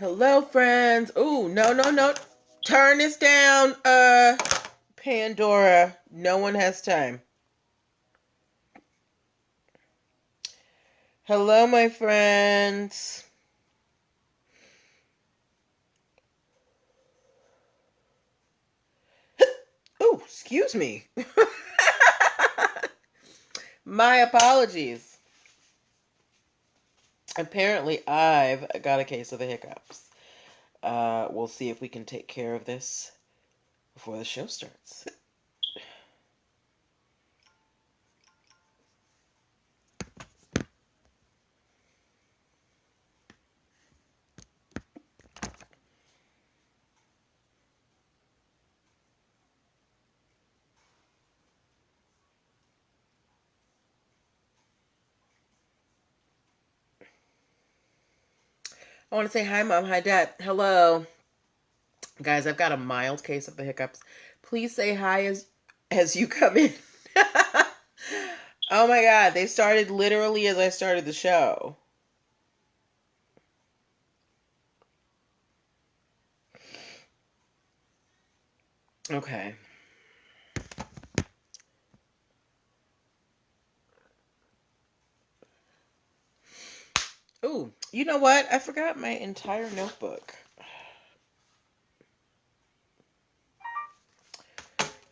Hello, friends. Ooh, no. Turn this down, Pandora. No one has time. Hello, my friends. Ooh, excuse me. My apologies. Apparently, I've got a case of the hiccups. We'll see if we can take care of this before the show starts. I want to say hi, Mom. Hi, Dad. Hello. Guys, I've got a mild case of the hiccups. Please say hi as you come in. Oh my God, they started literally as I started the show. Okay. Ooh, you know what? I forgot my entire notebook.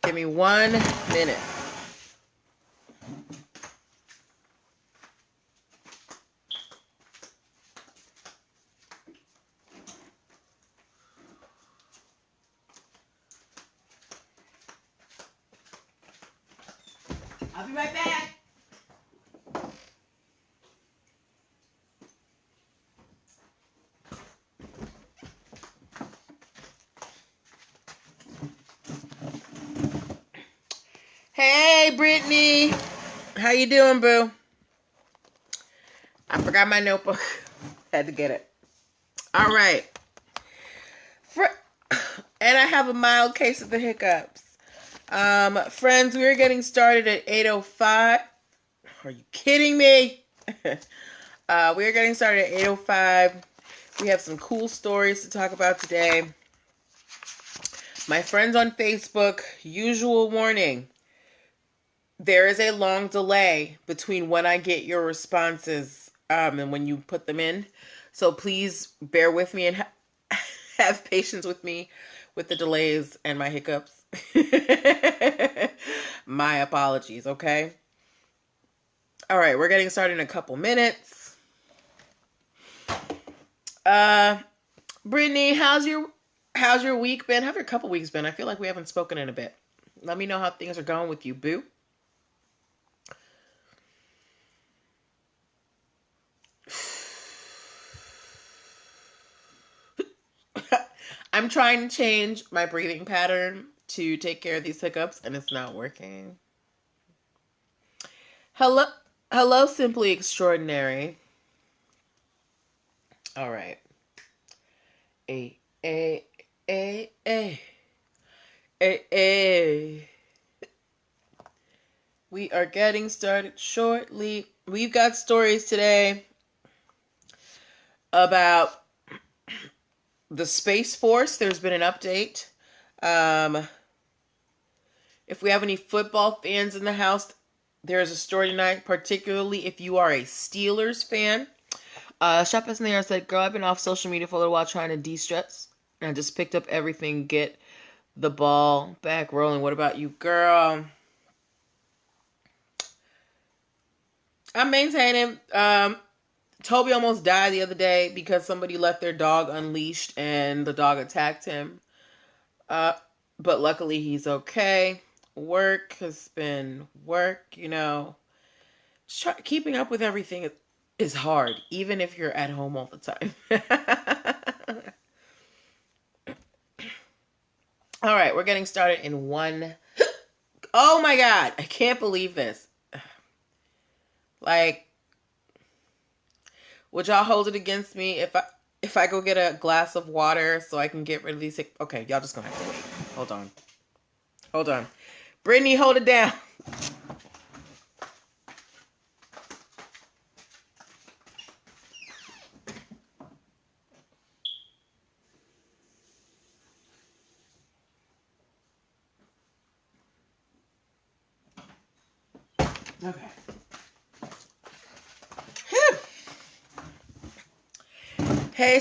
Give me 1 minute. I'll be right back. Hey, Brittany. How you doing, boo? I forgot my notebook. Had to get it. All right. And I have a mild case of the hiccups. Friends, we're getting started at 8:05. Are you kidding me? We're getting started at 8:05. We have some cool stories to talk about today. My friends on Facebook, usual warning. There is a long delay between when I get your responses and when you put them in. So please bear with me and have patience with me with the delays and my hiccups. My apologies, okay? All right, we're getting started in a couple minutes. Brittany, how's your week been? How's your couple weeks been? I feel like we haven't spoken in a bit. Let me know how things are going with you, boo. I'm trying to change my breathing pattern to take care of these hiccups, and it's not working. Hello, Simply Extraordinary. All right. A. We are getting started shortly. We've got stories today about the Space Force. There's been an update. If we have any football fans in the house, there's a story tonight, particularly if you are a Steelers fan. Shop in there said, girl, I've been off social media for a little while trying to de-stress. And I just picked up everything, get the ball back rolling. What about you, girl? I'm maintaining. Toby almost died the other day because somebody left their dog unleashed and the dog attacked him. But luckily he's okay. Work has been work, keeping up with everything is hard, even if you're at home all the time. All right, we're getting started in one. Oh my God, I can't believe this. Like, would y'all hold it against me if I go get a glass of water so I can get rid of these? Okay, y'all just gonna have to wait. Hold on. Brittany, hold it down. Okay. Whew. Hey,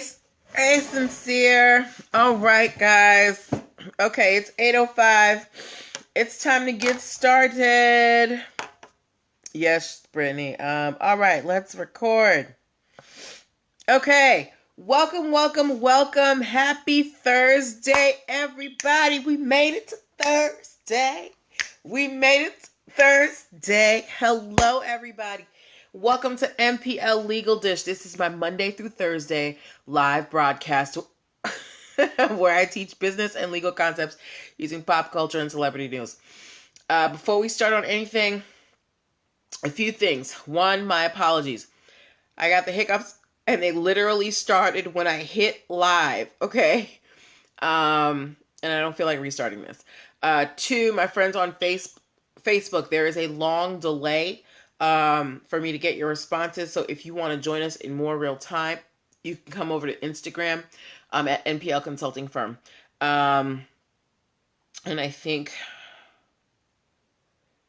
Sincere. All right, guys. Okay, it's 8:05. It's time to get started. Yes, Brittany. All right, let's record. Okay. Welcome. Happy Thursday, everybody. We made it to Thursday. Hello, everybody. Welcome to MPL Legal Dish. This is my Monday through Thursday live broadcast where I teach business and legal concepts using pop culture and celebrity news. Before we start on anything, a few things. One, my apologies. I got the hiccups and they literally started when I hit live, okay? And I don't feel like restarting this. Two, my friends on Facebook, there is a long delay for me to get your responses. So if you want to join us in more real time, you can come over to Instagram at nplconsultingfirm. And I think,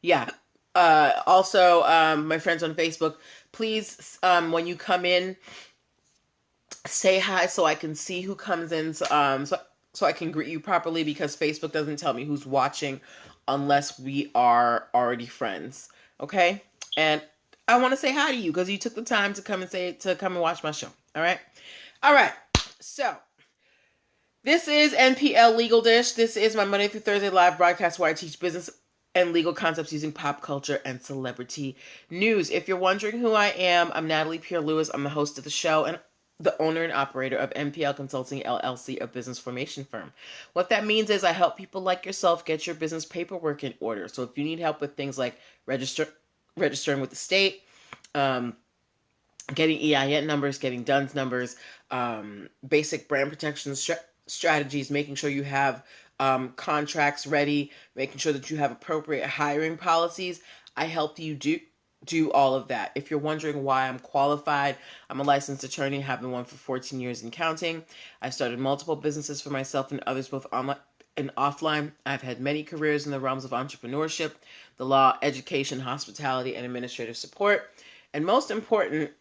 yeah. Also, my friends on Facebook, please, when you come in, say hi so I can see who comes in, so I can greet you properly, because Facebook doesn't tell me who's watching unless we are already friends. Okay? And I want to say hi to you because you took the time to come and watch my show. All right? So, this is NPL Legal Dish. This is my Monday through Thursday live broadcast where I teach business and legal concepts using pop culture and celebrity news. If you're wondering who I am, I'm Natalie Pierre-Lewis. I'm the host of the show and the owner and operator of NPL Consulting LLC, a business formation firm. What that means is I help people like yourself get your business paperwork in order. So if you need help with things like registering with the state, getting EIN numbers, getting DUNS numbers, basic brand protection strategies, making sure you have contracts ready, making sure that you have appropriate hiring policies, I help you do all of that. If you're wondering why I'm qualified, I'm a licensed attorney, have been one for 14 years and counting. I've started multiple businesses for myself and others, both online and offline. I've had many careers in the realms of entrepreneurship, the law, education, hospitality, and administrative support. And most important,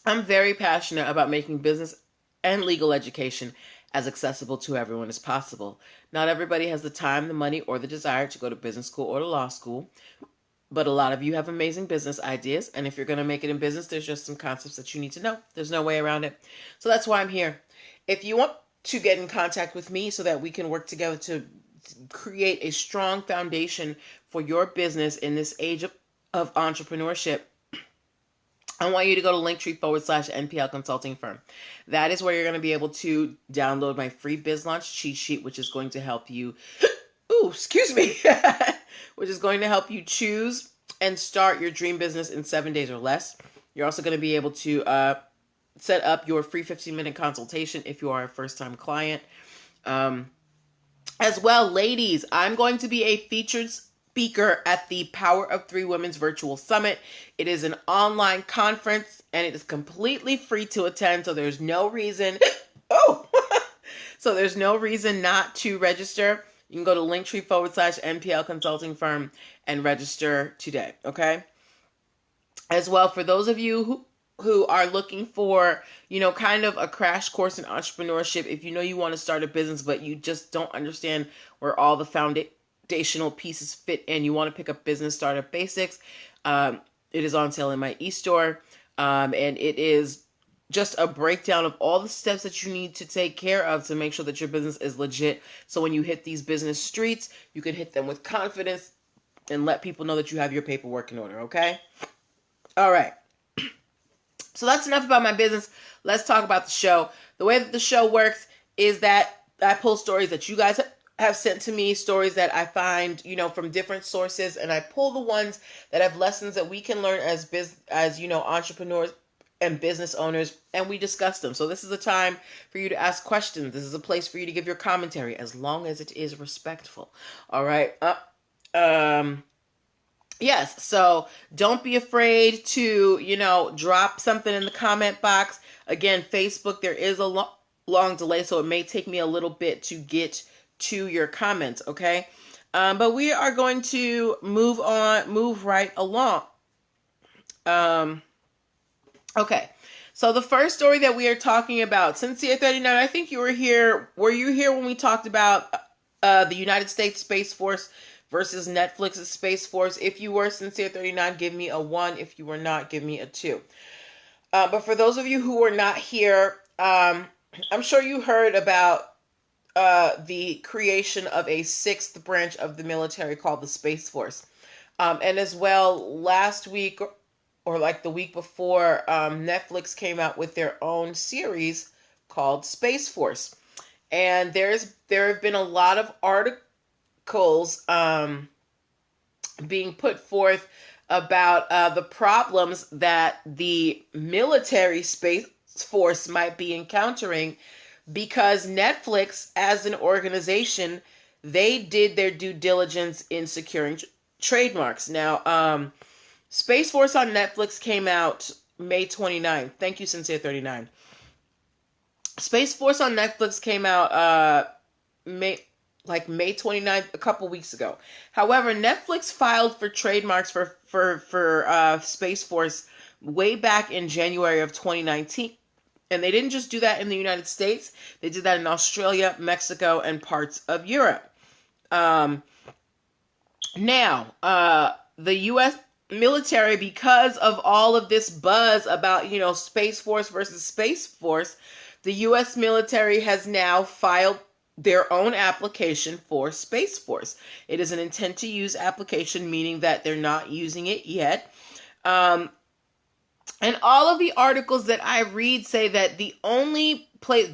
I'm very passionate about making business and legal education as accessible to everyone as possible. Not everybody has the time, the money, or the desire to go to business school or to law school, but a lot of you have amazing business ideas, and if you're going to make it in business, there's just some concepts that you need to know. There's no way around it. So that's why I'm here. If you want to get in contact with me so that we can work together to create a strong foundation for your business in this age of entrepreneurship, I want you to go to linktr.ee/NPL Consulting Firm. That is where you're going to be able to download my free biz launch cheat sheet, which is going to help you, which is going to help you choose and start your dream business in 7 days or less. You're also going to be able to set up your free 15-minute consultation if you are a first-time client. As well, ladies, I'm going to be a featured speaker at the Power of Three Women's Virtual Summit. It is an online conference and it is completely free to attend, so there's no reason there's no reason not to register. You can go to linktree/NPL Consulting Firm and register today, okay? As well, for those of you who are looking for, kind of a crash course in entrepreneurship, if you want to start a business but you just don't understand where all the foundational pieces fit in, you want to pick up business startup basics, it is on sale in my e-store, and it is just a breakdown of all the steps that you need to take care of to make sure that your business is legit. So when you hit these business streets, you can hit them with confidence and let people know that you have your paperwork in order, okay? All right. So that's enough about my business. Let's talk about the show. The way that the show works is that I pull stories that you guys have sent to me, stories that I find, from different sources, and I pull the ones that have lessons that we can learn as entrepreneurs and business owners, and we discuss them. So this is a time for you to ask questions. This is a place for you to give your commentary, as long as it is respectful. All right. Yes. So don't be afraid to, drop something in the comment box. Again, Facebook, there is a long delay, so it may take me a little bit to get to your comments. Okay. But we are going to move right along. Okay. So the first story that we are talking about, Sincere 39, I think you were here. Were you here when we talked about the United States Space Force versus Netflix's Space Force? If you were, Sincere 39, give me a 1. If you were not, give me a 2. But for those of you who were not here, I'm sure you heard about the creation of a 6th branch of the military called the Space Force. And as well, last week or like the week before, Netflix came out with their own series called Space Force. And there have been a lot of articles being put forth about the problems that the military Space Force might be encountering because Netflix, as an organization, they did their due diligence in securing trademarks. Now, Space Force on Netflix came out May 29th. Thank you, Sincere 39. Space Force on Netflix came out May 29th, a couple weeks ago. However, Netflix filed for trademarks for Space Force way back in January of 2019. And they didn't just do that in the United States. They did that in Australia, Mexico, and parts of Europe. Now, the U.S. military, because of all of this buzz about, Space Force versus Space Force, the U.S. military has now filed their own application for Space Force. It is an intent to use application, meaning that they're not using it yet. And all of the articles that I read say that the only place,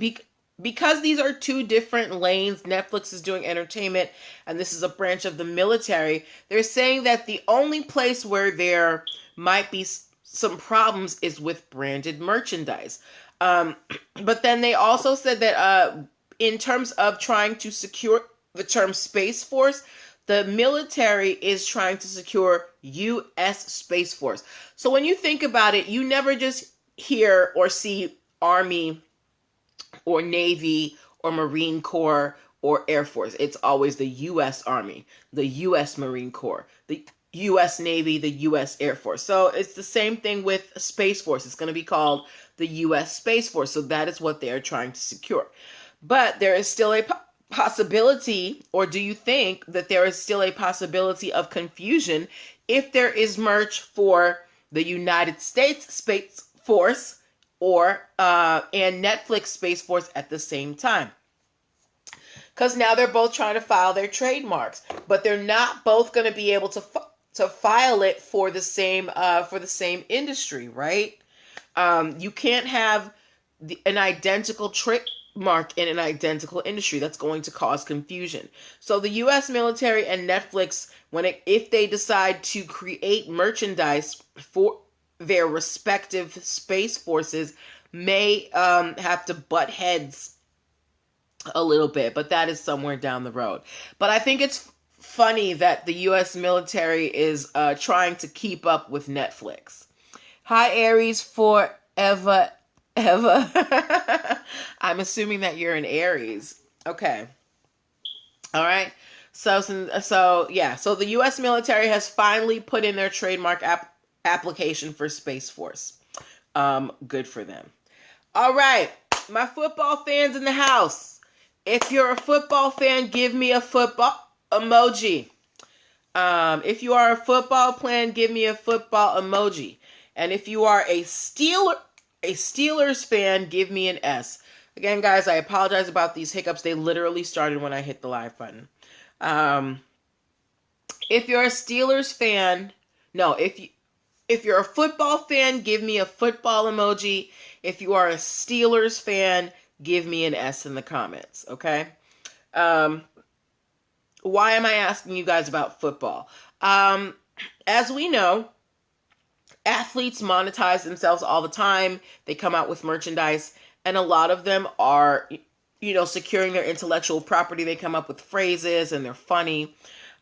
because these are two different lanes, Netflix is doing entertainment and this is a branch of the military, they're saying that the only place where there might be some problems is with branded merchandise. But then they also said that in terms of trying to secure the term Space Force, the military is trying to secure U.S. Space Force. So when you think about it, you never just hear or see Army or Navy or Marine Corps or Air Force. It's always the U.S. Army, the U.S. Marine Corps, the U.S. Navy, the U.S. Air Force. So it's the same thing with Space Force. It's going to be called the U.S. Space Force. So that is what they are trying to secure. But there is still a possibility, or do you think that there is still a possibility of confusion if there is merch for the United States Space Force or and Netflix Space Force at the same time? Because now they're both trying to file their trademarks, but they're not both going to be able to file it for the same industry, right? You can't have an identical trademark in an identical industry. That's going to cause confusion. So the U.S. military and Netflix, if they decide to create merchandise for their respective space forces, may have to butt heads a little bit, but that is somewhere down the road. But I think it's funny that the U.S. military is trying to keep up with Netflix. Hi, Aries forever. I'm assuming that you're an Aries. Okay. All right. So the U.S. military has finally put in their trademark application for Space Force. Good for them. All right. My football fans in the house. If you're a football fan, give me a football emoji. If you are a football fan, give me a football emoji. And if you are a Steelers fan, give me an S. Again, guys, I apologize about these hiccups. They literally started when I hit the live button. If you're a Steelers fan, if you're a football fan, give me a football emoji. If you are a Steelers fan, give me an S in the comments, okay? Why am I asking you guys about football? As we know, athletes monetize themselves all the time. They come out with merchandise, and a lot of them are, securing their intellectual property. They come up with phrases, and they're funny.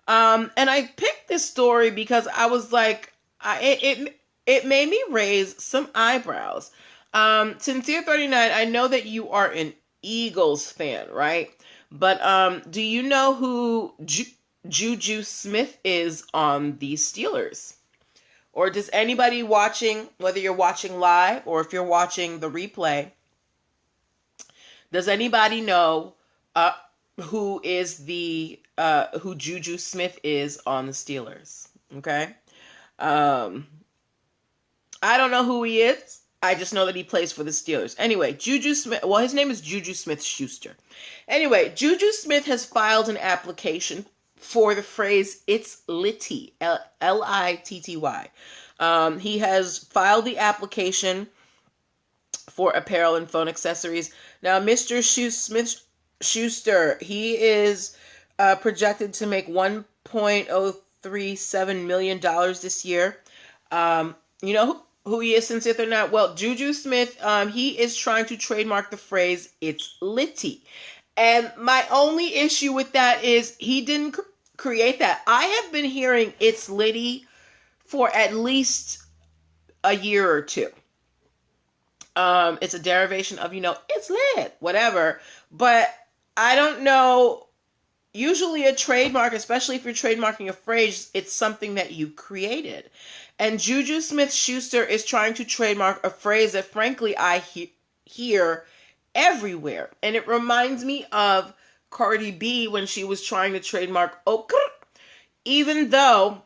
And I picked this story because I was like, it made me raise some eyebrows. Sincere 39, I know that you are an Eagles fan, right? But do you know who Juju Smith is on the Steelers? Or does anybody watching, whether you're watching live or if you're watching the replay, does anybody know who Juju Smith is on the Steelers? Okay. I don't know who he is. I just know that he plays for the Steelers. Anyway, Juju Smith, well, his name is Juju Smith-Schuster. Anyway, Juju Smith has filed an application for the phrase "it's litty," Litty. He has filed the application for apparel and phone accessories. Now, Mr. Smith-Schuster, he is projected to make $1.037 million this year. You know who he is, sincere or not? Well, Juju Smith, he is trying to trademark the phrase "it's litty." And my only issue with that is he didn't create that. I have been hearing "it's litty" for at least a year or two. It's a derivation of, it's lit, whatever. But I don't know. Usually a trademark, especially if you're trademarking a phrase, it's something that you created. And Juju Smith-Schuster is trying to trademark a phrase that, frankly, I hear everywhere. And it reminds me of Cardi B when she was trying to trademark okra. Even though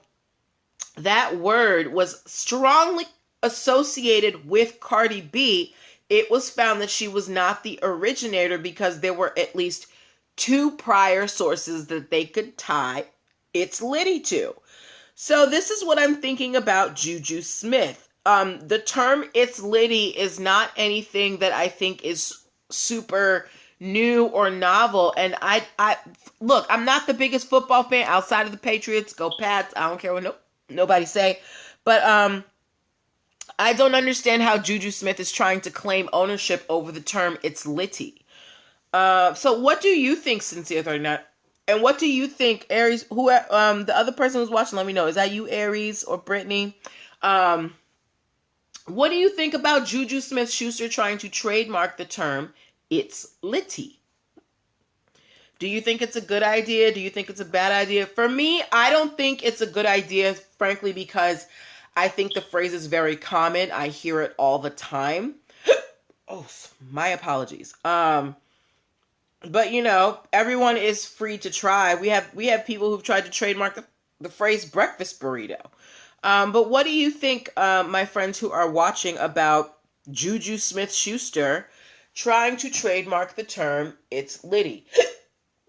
that word was strongly associated with Cardi B, it was found that she was not the originator because there were at least two prior sources that they could tie "it's litty" to. So this is what I'm thinking about Juju Smith. The term "it's litty" is not anything that I think is super new or novel. And I look, I'm not the biggest football fan outside of the Patriots. Go Pats. I don't care what nobody say. But I don't understand how Juju Smith is trying to claim ownership over the term "it's litty." So what do you think, Sincere 39? And what do you think, Aries? Who the other person who's watching? Let me know. Is that you, Aries, or Brittany? What do you think about Juju Smith-Schuster trying to trademark the term "it's litty"? Do you think it's a good idea? Do you think it's a bad idea? For me, I don't think it's a good idea, frankly, because I think the phrase is very common. I hear it all the time. Oh, my apologies. But everyone is free to try. We have people who've tried to trademark the phrase "breakfast burrito." But what do you think, my friends who are watching, about Juju Smith-Schuster trying to trademark the term "it's litty"?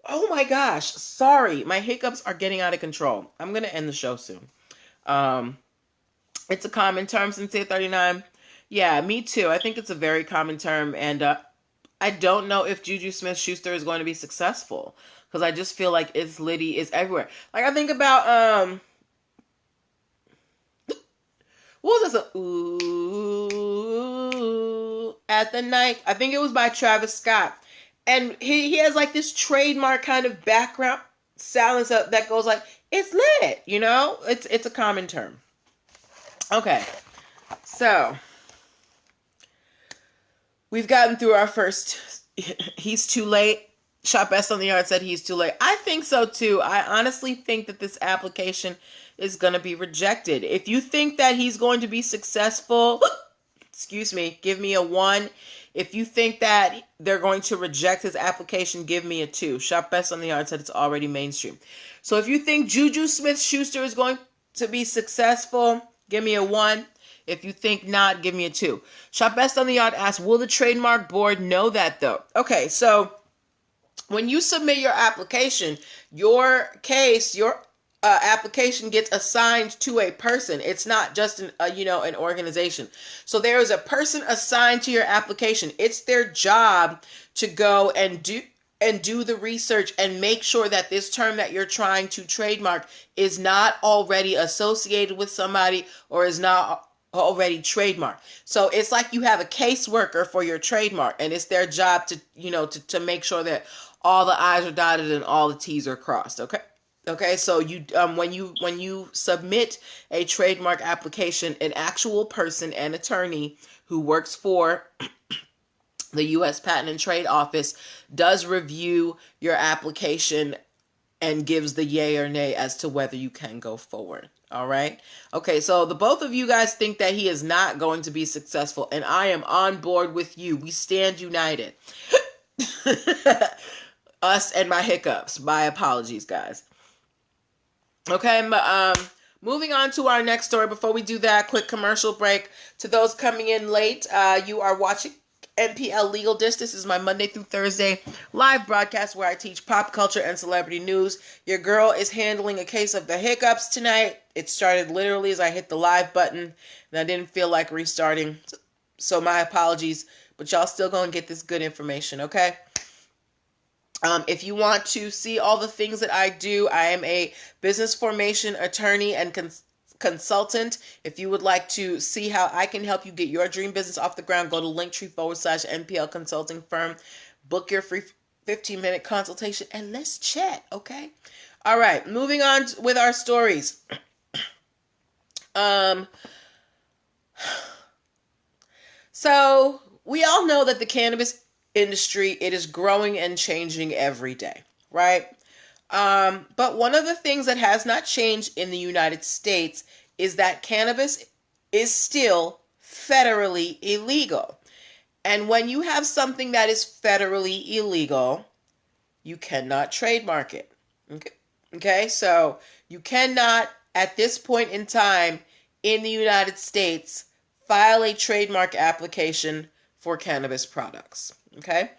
Oh my gosh, sorry, my hiccups are getting out of control. I'm gonna end the show soon. It's a common term, Sincere 39. Yeah, me too. I think it's a very common term, and I don't know if Juju Smith-Schuster is going to be successful, because I just feel like "it's litty" is everywhere. Like, I think about what was this? Ooh, at the night. I think it was by Travis Scott, and he has like this trademark kind of background silence that goes like, "it's lit." It's a common term. Okay, so we've gotten through our first. He's too late. Shop Best on the Yard said he's too late. I think so too. I honestly think that this application is going to be rejected. If you think that he's going to be successful, excuse me, give me a 1. If you think that they're going to reject his application, give me a 2. Shop Best on the Yard said it's already mainstream. So if you think Juju Smith-Schuster is going to be successful, give me a 1. If you think not, give me a 2. Shop Best on the Yard asks, will the trademark board know that though? Okay, so when you submit your application, your application gets assigned to a person. It's not just an organization. So there is a person assigned to your application. It's their job to go and do the research and make sure that this term that you're trying to trademark is not already associated with somebody or is not already trademarked. So it's like you have a caseworker for your trademark, and it's their job to make sure that all the I's are dotted and all the T's are crossed. Okay, so you when you submit a trademark application, an actual person, an attorney who works for the U.S. Patent and Trade Office does review your application and gives the yay or nay as to whether you can go forward. All right. Okay, so the both of you guys think that he is not going to be successful, and I am on board with you. We stand united. Us and my hiccups. My apologies, guys. Okay, moving on to our next story. Before we do that, quick commercial break. To those coming in late, you are watching NPL Legal Dish. This is my Monday through Thursday live broadcast where I teach pop culture and celebrity news. Your girl is handling a case of the hiccups tonight. It started literally as I hit the live button, and I didn't feel like restarting. So my apologies, but y'all still gonna get this good information, okay? If you want to see all the things that I do, I am a business formation attorney and consultant. If you would like to see how I can help you get your dream business off the ground, go to linktr.ee/nplconsultingfirm. Book your free 15-minute consultation and let's chat, okay? All right, moving on with our stories. So we all know that the cannabis industry, it is growing and changing every day, right? But one of the things that has not changed in the United States is that cannabis is still federally illegal. And when you have something that is federally illegal, you cannot trademark it. Okay, so you cannot, at this point in time in the United States, file a trademark application for cannabis products. Okay.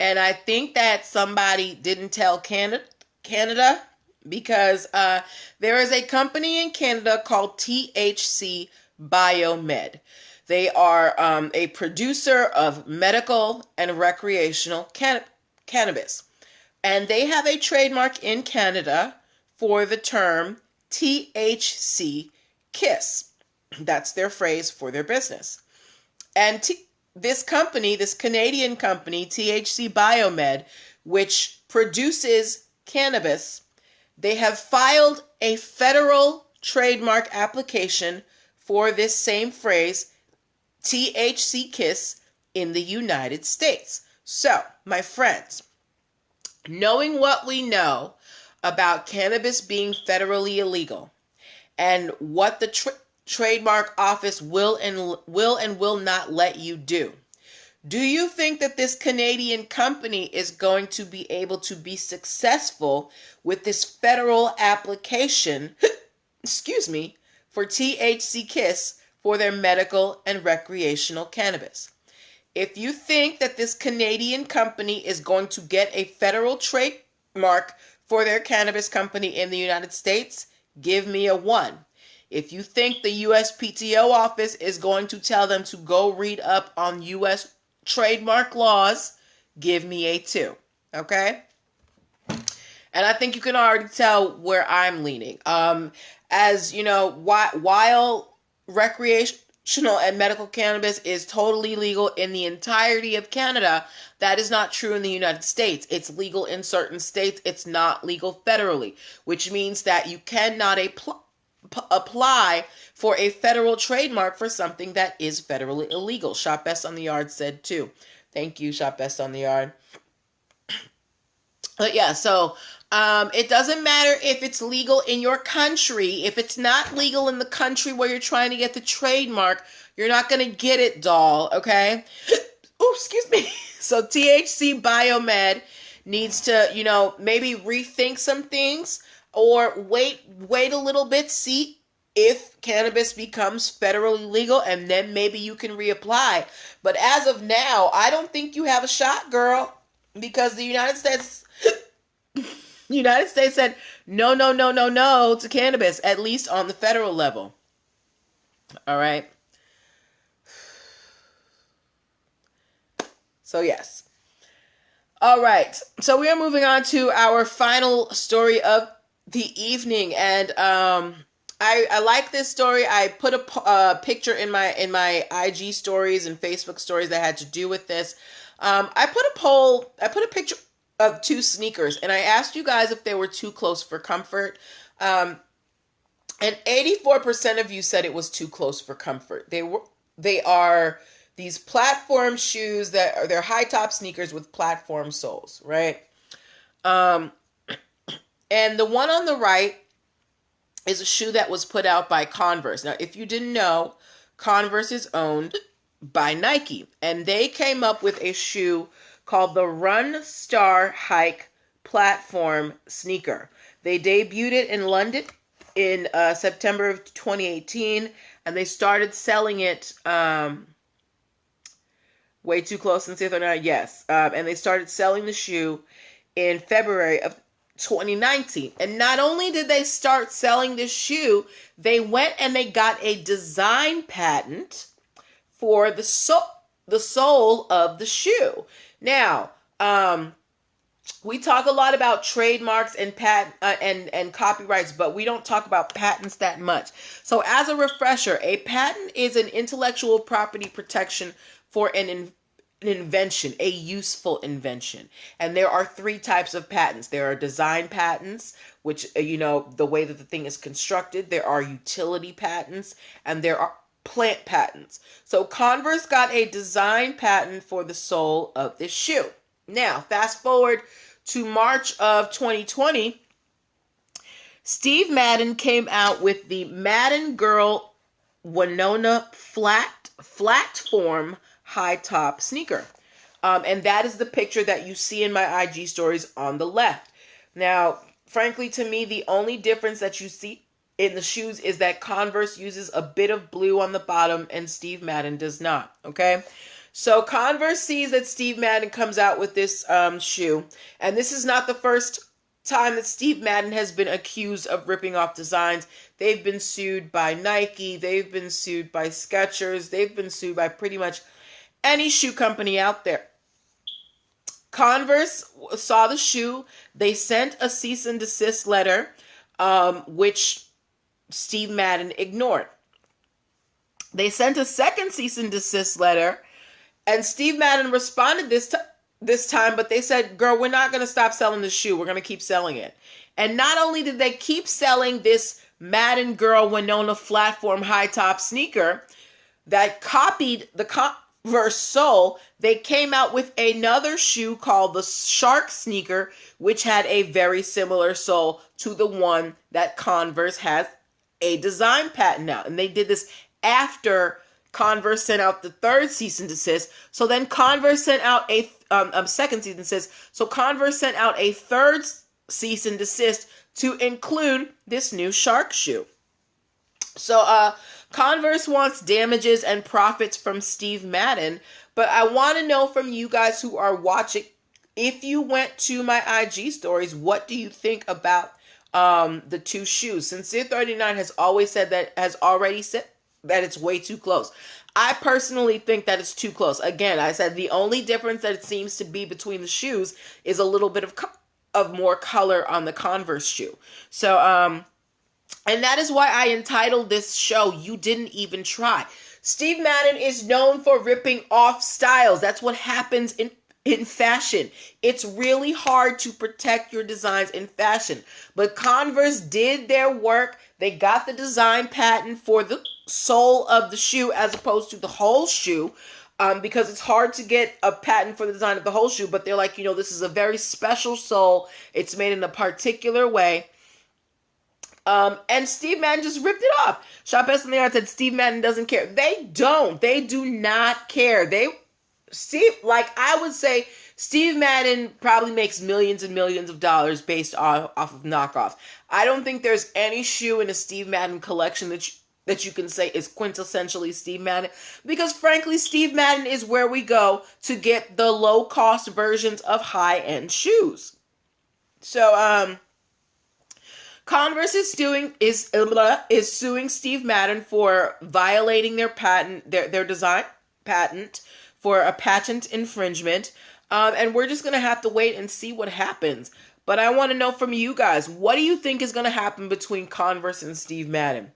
And I think that somebody didn't tell Canada because there is a company in Canada called THC Biomed. They are a producer of medical and recreational cannabis. And they have a trademark in Canada for the term THC Kiss. That's their phrase for their business. And this company, this Canadian company, THC Biomed, which produces cannabis, they have filed a federal trademark application for this same phrase, THC Kiss, in the United States. So, my friends, knowing what we know about cannabis being federally illegal and what the trademark office will and will not let you do. Do you think that this Canadian company is going to be able to be successful with this federal application, for THC Kiss for their medical and recreational cannabis? If you think that this Canadian company is going to get a federal trademark for their cannabis company in the United States, give me a 1. If you think the USPTO office is going to tell them to go read up on US trademark laws, give me a 2. Okay? And I think you can already tell where I'm leaning. As you know, while recreational and medical cannabis is totally legal in the entirety of Canada, that is not true in the United States. It's legal in certain states. It's not legal federally, which means that you cannot apply for a federal trademark for something that is federally illegal. Shop Best on the Yard said too. Thank you, Shop Best on the Yard. But yeah, so it doesn't matter if it's legal in your country. If it's not legal in the country where you're trying to get the trademark, you're not going to get it, doll, okay? Oh, excuse me. So THC Biomed needs to, maybe rethink some things. Or wait a little bit, see if cannabis becomes federally legal, and then maybe you can reapply. But as of now, I don't think you have a shot, girl, because the United States said no to cannabis, at least on the federal level. All right. So yes. All right. So we are moving on to our final story of the evening, and I like this story. I put a picture in my IG stories and Facebook stories that had to do with this. I put a picture of 2 sneakers, and I asked you guys if they were too close for comfort. And 84% of you said it was too close for comfort. They are these platform shoes they're high top sneakers with platform soles, right? And the one on the right is a shoe that was put out by Converse. Now, if you didn't know, Converse is owned by Nike, and they came up with a shoe called the Run Star Hike platform sneaker. They debuted it in London in September of 2018, and they started selling it way too close since they're not. Yes, and they started selling the shoe in February of 2019. And not only did they start selling this shoe, they went and they got a design patent for the sole of the shoe. Now, we talk a lot about trademarks and and copyrights, but we don't talk about patents that much. So as a refresher, a patent is an intellectual property protection for an invention, a useful invention. And there are three types of patents. There are design patents, which, the way that the thing is constructed. There are utility patents, and there are plant patents. So Converse got a design patent for the sole of this shoe. Now, fast forward to March of 2020, Steve Madden came out with the Madden Girl Winona flat form high top sneaker. And that is the picture that you see in my IG stories on the left. Now, frankly, to me, the only difference that you see in the shoes is that Converse uses a bit of blue on the bottom and Steve Madden does not. Okay. So Converse sees that Steve Madden comes out with this shoe. And this is not the first time that Steve Madden has been accused of ripping off designs. They've been sued by Nike. They've been sued by Skechers. They've been sued by pretty much any shoe company out there. Converse saw the shoe. They sent a cease and desist letter, which Steve Madden ignored. They sent a second cease and desist letter, and Steve Madden responded this time, but they said, girl, we're not going to stop selling the shoe. We're going to keep selling it. And not only did they keep selling this Madden Girl Winona platform high top sneaker that copied the Converse sole, they came out with another shoe called the Shark sneaker, which had a very similar sole to the one that Converse has a design patent out. And they did this after Converse sent out the third cease and desist. So then Converse sent out a second cease and desist. So Converse sent out a third cease and desist to include this new Shark shoe. So Converse wants damages and profits from Steve Madden. But I want to know from you guys who are watching, if you went to my IG stories, what do you think about the two shoes? Sincere 39 has already said that it's way too close. I personally think that it's too close. Again, I said the only difference that it seems to be between the shoes is a little bit of more color on the Converse shoe. So, and that is why I entitled this show, You Didn't Even Try. Steve Madden is known for ripping off styles. That's what happens in fashion. It's really hard to protect your designs in fashion. But Converse did their work. They got the design patent for the sole of the shoe as opposed to the whole shoe, because it's hard to get a patent for the design of the whole shoe. But they're like, this is a very special sole. It's made in a particular way. And Steve Madden just ripped it off. Shop S on the Yard said Steve Madden doesn't care. They don't. They do not care. I would say Steve Madden probably makes millions and millions of dollars based off of knockoffs. I don't think there's any shoe in a Steve Madden collection that you can say is quintessentially Steve Madden, because frankly, Steve Madden is where we go to get the low-cost versions of high-end shoes. So, Converse is suing Steve Madden for violating their patent, their design patent, for a patent infringement. And we're just going to have to wait and see what happens. But I want to know from you guys, what do you think is going to happen between Converse and Steve Madden?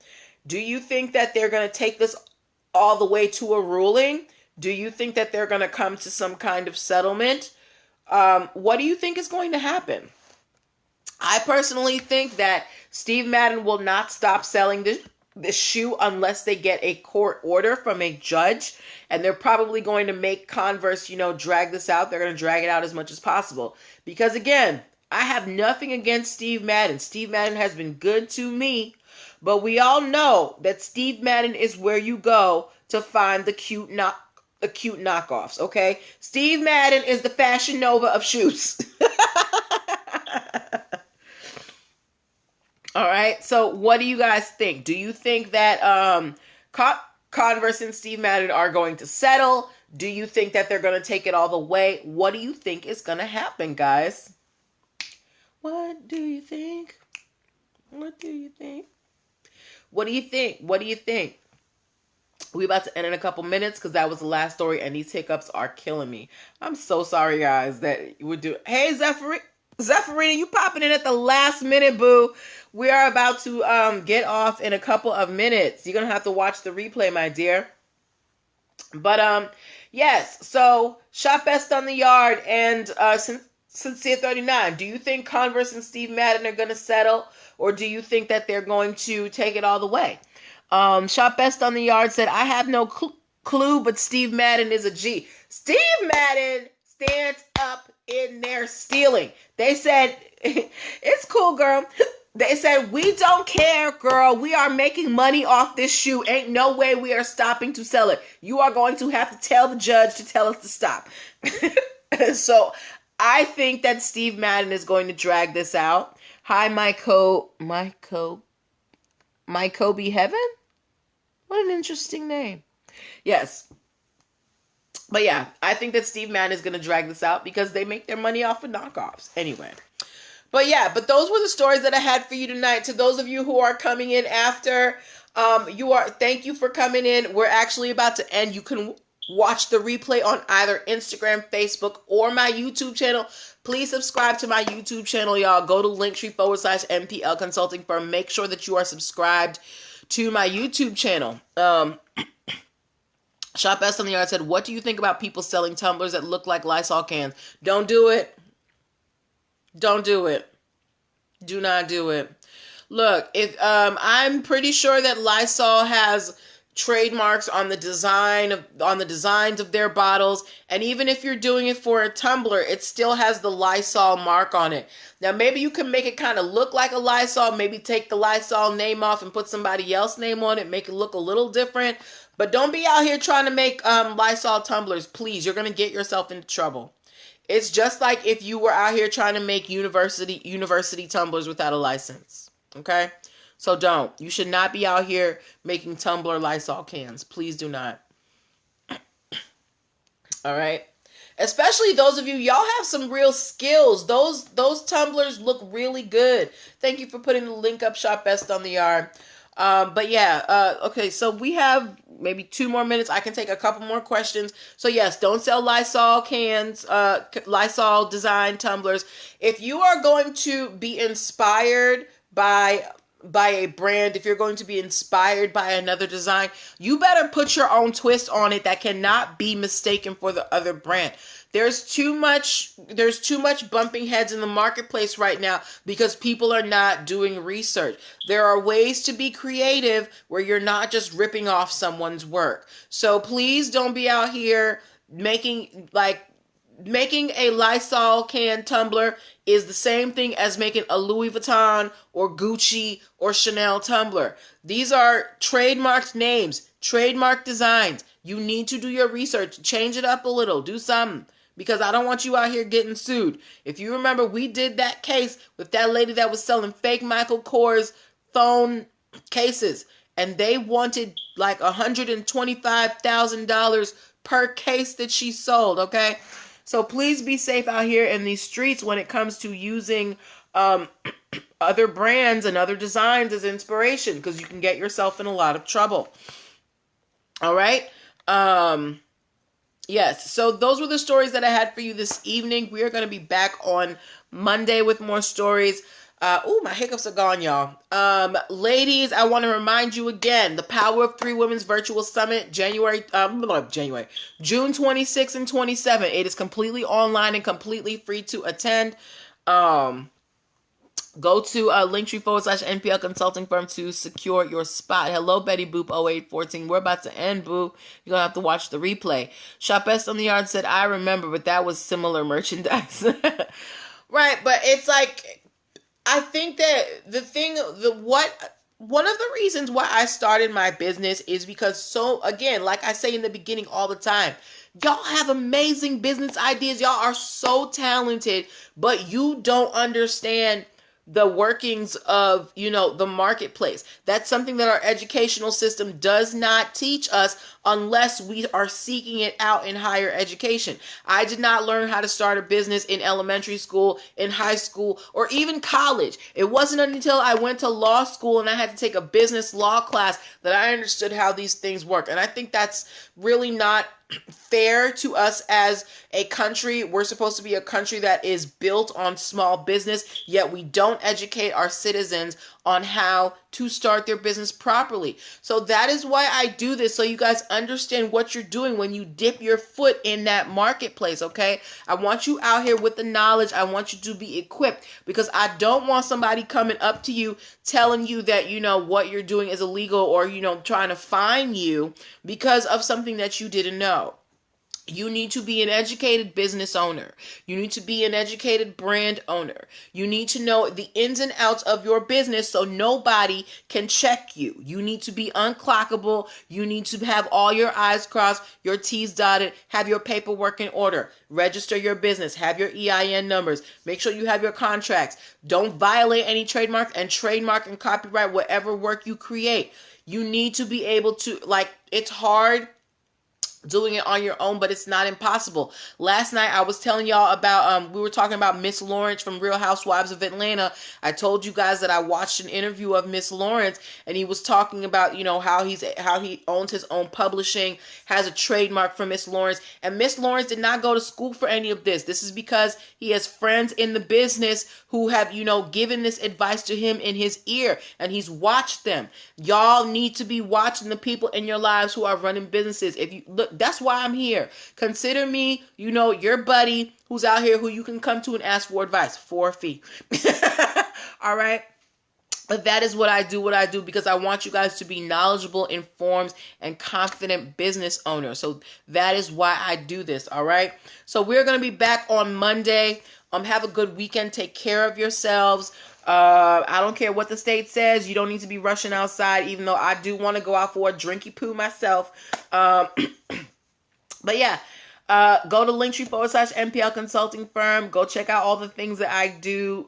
Do you think that they're going to take this all the way to a ruling? Do you think that they're going to come to some kind of settlement? What do you think is going to happen? I personally think that Steve Madden will not stop selling this shoe unless they get a court order from a judge. And they're probably going to make Converse, drag this out. They're going to drag it out as much as possible. Because again, I have nothing against Steve Madden. Steve Madden has been good to me, but we all know that Steve Madden is where you go to find the cute knockoffs, okay? Steve Madden is the Fashion Nova of shoes. All right, so what do you guys think? Do you think that Converse and Steve Madden are going to settle? Do you think that they're going to take it all the way? What do you think is going to happen, guys? What do you think? What do you think? What do you think? What do you think? We about to end in a couple minutes because that was the last story, and these hiccups are killing me. I'm so sorry, guys, that you would do. Hey, Zephyrina, you popping in at the last minute, boo. We are about to get off in a couple of minutes. You're gonna have to watch the replay, my dear. But yes. So Shop Best on the Yard and Sincere 39. Do you think Converse and Steve Madden are gonna settle, or do you think that they're going to take it all the way? Shop Best on the Yard said, I have no clue, but Steve Madden is a G. Steve Madden stands up in there stealing. They said, it's cool, girl. They said, we don't care, girl. We are making money off this shoe. Ain't no way we are stopping to sell it. You are going to have to tell the judge to tell us to stop. So I think that Steve Madden is going to drag this out. Hi, my Kobe Heaven? What an interesting name. Yes. But yeah, I think that Steve Madden is going to drag this out because they make their money off of knockoffs. Anyway. But yeah, but those were the stories that I had for you tonight. To those of you who are coming in after, thank you for coming in. We're actually about to end. You can watch the replay on either Instagram, Facebook, or my YouTube channel. Please subscribe to my YouTube channel, y'all. Go to linktr.ee/nplconsultingfirm. Make sure that you are subscribed to my YouTube channel. Shop Best on the Yard said, what do you think about people selling tumblers that look like Lysol cans? Don't do it. Don't do it. Do not do it. Look, if I'm pretty sure that Lysol has trademarks on the designs of their bottles, and even if you're doing it for a tumbler, it still has the Lysol mark on it. Now, maybe you can make it kind of look like a Lysol, maybe take the Lysol name off and put somebody else's name on it, make it look a little different, but don't be out here trying to make Lysol tumblers, please. You're going to get yourself into trouble. It's just like if you were out here trying to make university tumblers without a license. Okay? So don't. You should not be out here making tumbler Lysol cans. Please do not. All right? Especially those of you, y'all have some real skills. Those tumblers look really good. Thank you for putting the link up, Shop Best on the Yard. But yeah, okay, so we have maybe 2 more minutes. I can take a couple more questions. So yes, don't sell Lysol cans, Lysol design tumblers. If you are going to be inspired by a brand, if you're going to be inspired by another design, you better put your own twist on it that cannot be mistaken for the other brand. There's too much bumping heads in the marketplace right now because people are not doing research. There are ways to be creative where you're not just ripping off someone's work. So please don't be out here making a Lysol can tumbler is the same thing as making a Louis Vuitton or Gucci or Chanel tumbler. These are trademarked names, trademark designs. You need to do your research, change it up a little, do something. Because I don't want you out here getting sued. If you remember, we did that case with that lady that was selling fake Michael Kors phone cases. And they wanted like $125,000 per case that she sold, okay? So please be safe out here in these streets when it comes to using other brands and other designs as inspiration. Because you can get yourself in a lot of trouble. All right? Yes, so those were the stories that I had for you this evening. We are going to be back on Monday with more stories. My hiccups are gone, y'all. Ladies, I want to remind you again, the Power of 3 Women's Virtual Summit, June 26th and 27th. It is completely online and completely free to attend. Go to linktr.ee/nplconsultingfirm to secure your spot. Hello, Betty Boop 0814. We're about to end, boo. You're going to have to watch the replay. Shop Best on the Yard said, I remember, but that was similar merchandise. Right, but it's like, I think that one of the reasons why I started my business is because, so again, like I say in the beginning all the time, y'all have amazing business ideas. Y'all are so talented, but you don't understand the workings of, the marketplace. That's something that our educational system does not teach us unless we are seeking it out in higher education. I did not learn how to start a business in elementary school, in high school, or even college. It wasn't until I went to law school and I had to take a business law class that I understood how these things work. And I think that's really not fair to us as a country. We're supposed to be a country that is built on small business, yet we don't educate our citizens on how to start their business properly. So that is why I do this, so you guys understand what you're doing when you dip your foot in that marketplace, okay? I want you out here with the knowledge. I want you to be equipped, because I don't want somebody coming up to you telling you that, what you're doing is illegal, or, trying to fine you because of something that you didn't know. You need to be an educated business owner. You need to be an educated brand owner. You need to know the ins and outs of your business so nobody can check you. You need to be unclockable. You need to have all your I's crossed, your T's dotted, have your paperwork in order. Register your business. Have your EIN numbers. Make sure you have your contracts. Don't violate any trademark and copyright whatever work you create. You need to be able to, it's hard doing it on your own, but it's not impossible. Last night I was telling y'all about we were talking about Miss Lawrence from Real Housewives of Atlanta. I told you guys that I watched an interview of Miss Lawrence, and he was talking about how he owns his own publishing, has a trademark for Miss Lawrence, and Miss Lawrence did not go to school for any of this. This is because he has friends in the business who have given this advice to him in his ear, and he's watched them. Y'all need to be watching the people in your lives who are running businesses. If you look, that's why I'm here. Consider me, your buddy who's out here who you can come to and ask for advice for a fee. All right. But that is what I do because I want you guys to be knowledgeable, informed, and confident business owners. So that is why I do this. All right. So we're going to be back on Monday. Have a good weekend. Take care of yourselves. I don't care what the state says. You don't need to be rushing outside, even though I do want to go out for a drinky poo myself. But yeah, go to linktr.ee/nplconsultingfirm. Go check out all the things that I do.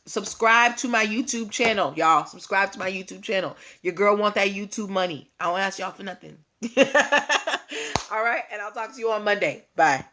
Subscribe to my YouTube channel, y'all. Subscribe to my YouTube channel. Your girl want that YouTube money. I don't ask y'all for nothing. All right, and I'll talk to you on Monday. Bye.